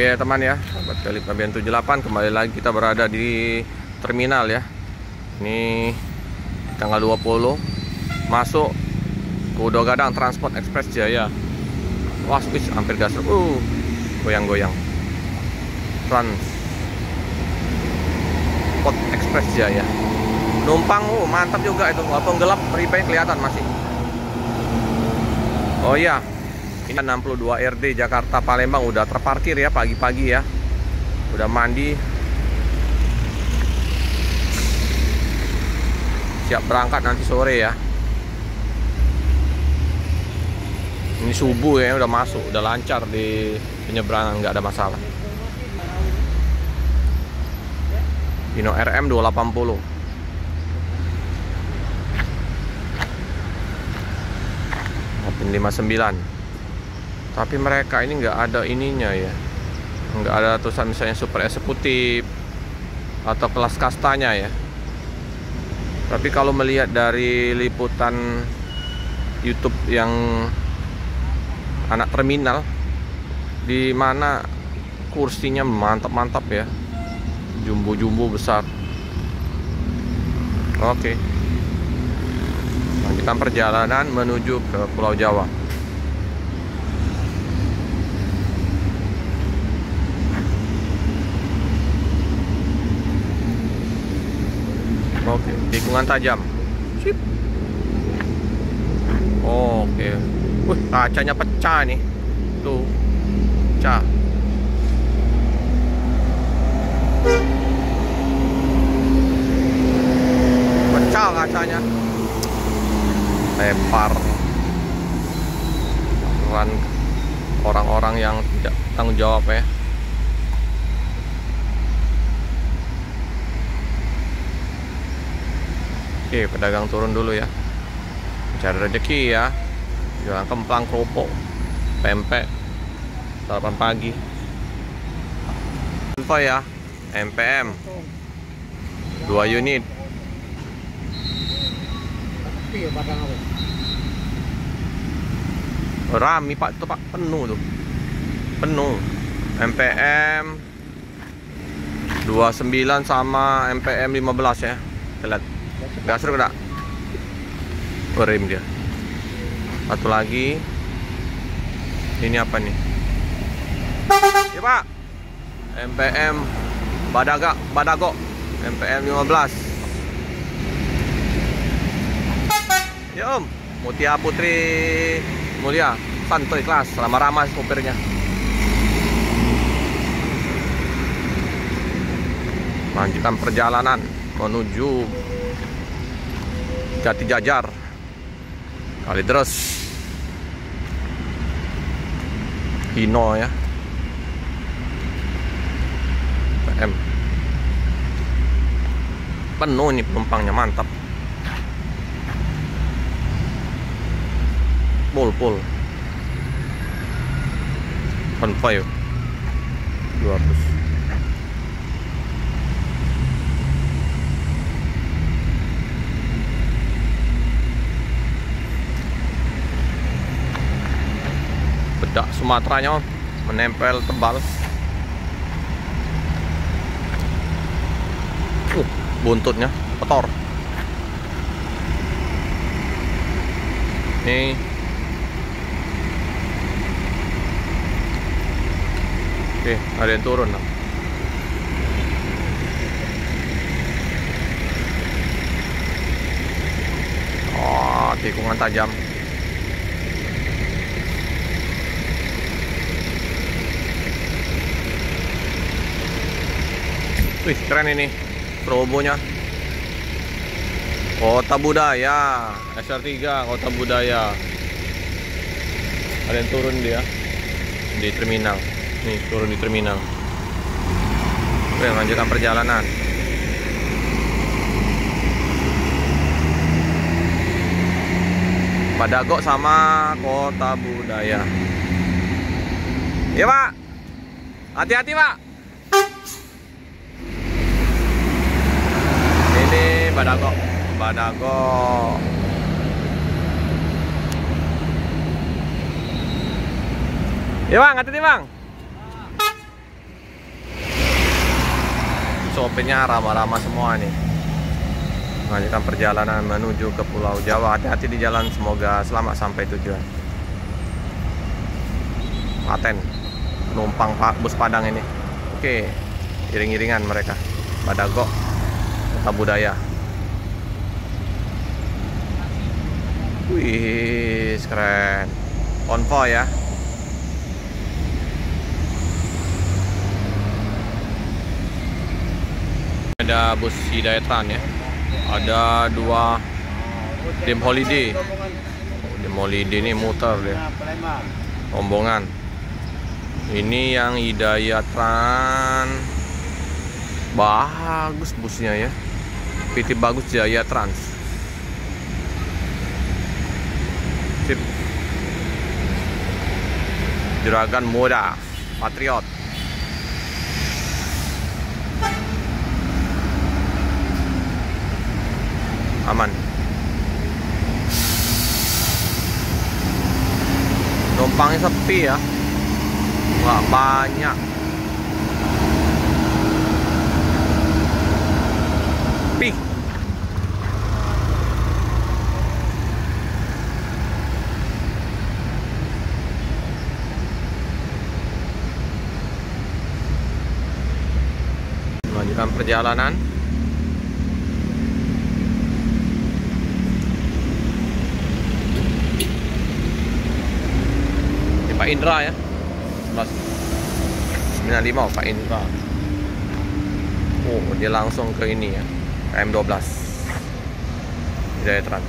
Oke teman ya, sahabat Philip Fabian 78, kembali lagi kita berada di terminal ya. Ini tanggal 20 masuk ke Udo Gadang Transport Express Jaya. Wah, hampir gas. Goyang-goyang. Transport Express Jaya. Numpang mantap juga itu, walaupun gelap ribanya kelihatan masih. Oh iya. Ini 62 RD Jakarta Palembang udah terparkir ya pagi-pagi ya. Udah mandi. Siap berangkat nanti sore ya. Ini subuh ya, udah masuk, udah lancar di penyeberangan, nggak ada masalah. Hino RM 280. Open 59. Tapi mereka ini nggak ada ininya ya, nggak ada tulisan misalnya super eksekutif atau kelas kastanya ya. Tapi kalau melihat dari liputan YouTube yang anak terminal, di mana kursinya mantap-mantap ya, jumbo-jumbo besar. Oke, lanjutkan perjalanan menuju ke Pulau Jawa. Oke, tikungan tajam. Sip. Oke. Kacanya pecah nih. Tuh. Pecah. Pecah kacanya. Lempar. Orang-orang yang tidak tanggung jawab ya. Oke, pedagang turun dulu ya, cari rezeki ya, jualan kemplang, kerupuk, pempek, sarapan pagi. Info ya, MPM 2 unit. Rami pak, itu pak, penuh tuh, penuh. MPM 29 sama MPM 15 ya, telat. Gas seru enggak? Rem dia. Satu lagi. Ini apa nih? Ya Pak. MPM Badago. MPM 15. Ya Om. Mutia Putri Mulia. Santuy kelas. Ramah-ramah supirnya. Lanjutkan perjalanan menuju Jati Jajar, Kalideres, Hino ya, PM. Penuh nih penumpangnya, mantap. Full. Konvoy 200. Bedak Sumateranya menempel tebal. Buntutnya kotor. Nih. Oke, ada yang turun. Oh, tikungan tajam. Wih, keren ini strobonya. Kota Budaya SR3 Kota Budaya. Ada yang turun dia di terminal. Nih, turun di terminal. Oke, lanjutkan perjalanan. Badago sama Kota Budaya. Iya Pak, hati-hati Pak. Ini Badago. Ya Bang, hati-hati Bang. sopirnya ramah-ramah semua nih. Melanjutkan perjalanan menuju ke Pulau Jawa. Hati-hati di jalan, semoga selamat sampai tujuan. Paten penumpang bus Padang ini. Oke, iring-iringan mereka. Badagok, kota budaya. Wih, keren. Konvoy ya. Ada bus Hidayatran ya. Ada 2 Dim Holiday. Dim Holiday ini muter dia. Rombongan. Ini yang Hidayatran. Bagus busnya ya. PT Bagus Jaya Trans. Sip. Juragan Muda Patriot. Aman. Numpangnya sepi ya, nggak banyak. Pih. Melanjutkan perjalanan. Pak Indra ya, 1195 Pak Indra. Oh, dia langsung ke ini ya, KM12 Hidayatran.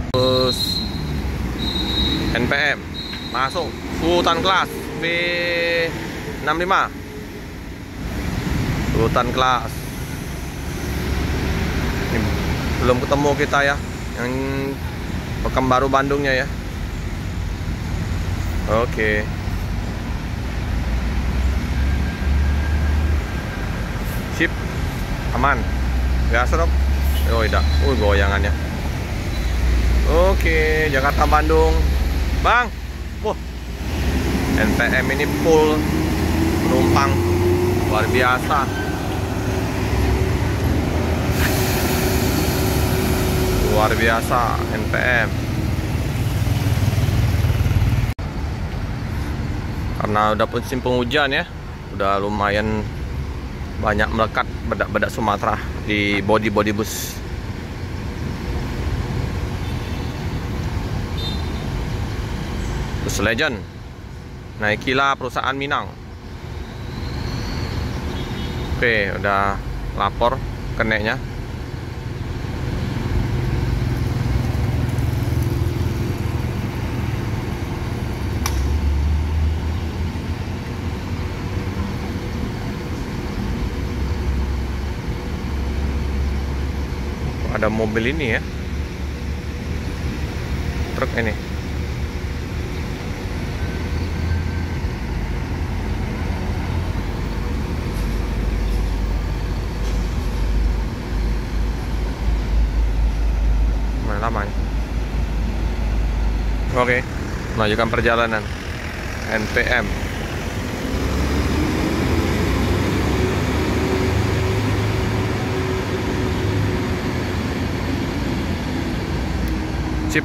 Terus NPM masuk Sultan Kelas B65. Sultan Kelas. Ini belum ketemu kita ya, yang Pekanbaru Bandungnya ya. Oke. Sip. Aman. Gas dong. Oh tidak. Goyangannya. Oke, Jakarta Bandung. Bang. Wah. NPM ini full penumpang. Luar biasa. Luar biasa NPM. Karena udah musim penghujan ya, udah lumayan banyak melekat bedak-bedak Sumatera di bodi bus. Bus Legend naikilah perusahaan Minang. Oke, udah lapor keneknya. Ada mobil ini ya, truk ini. Lumayan lama ya. Oke, melanjutkan perjalanan NPM. Sip.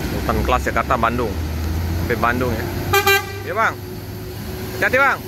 Sultan Kelas Jakarta Bandung. Sampai Bandung ya. Iya bang. Hati-hati bang.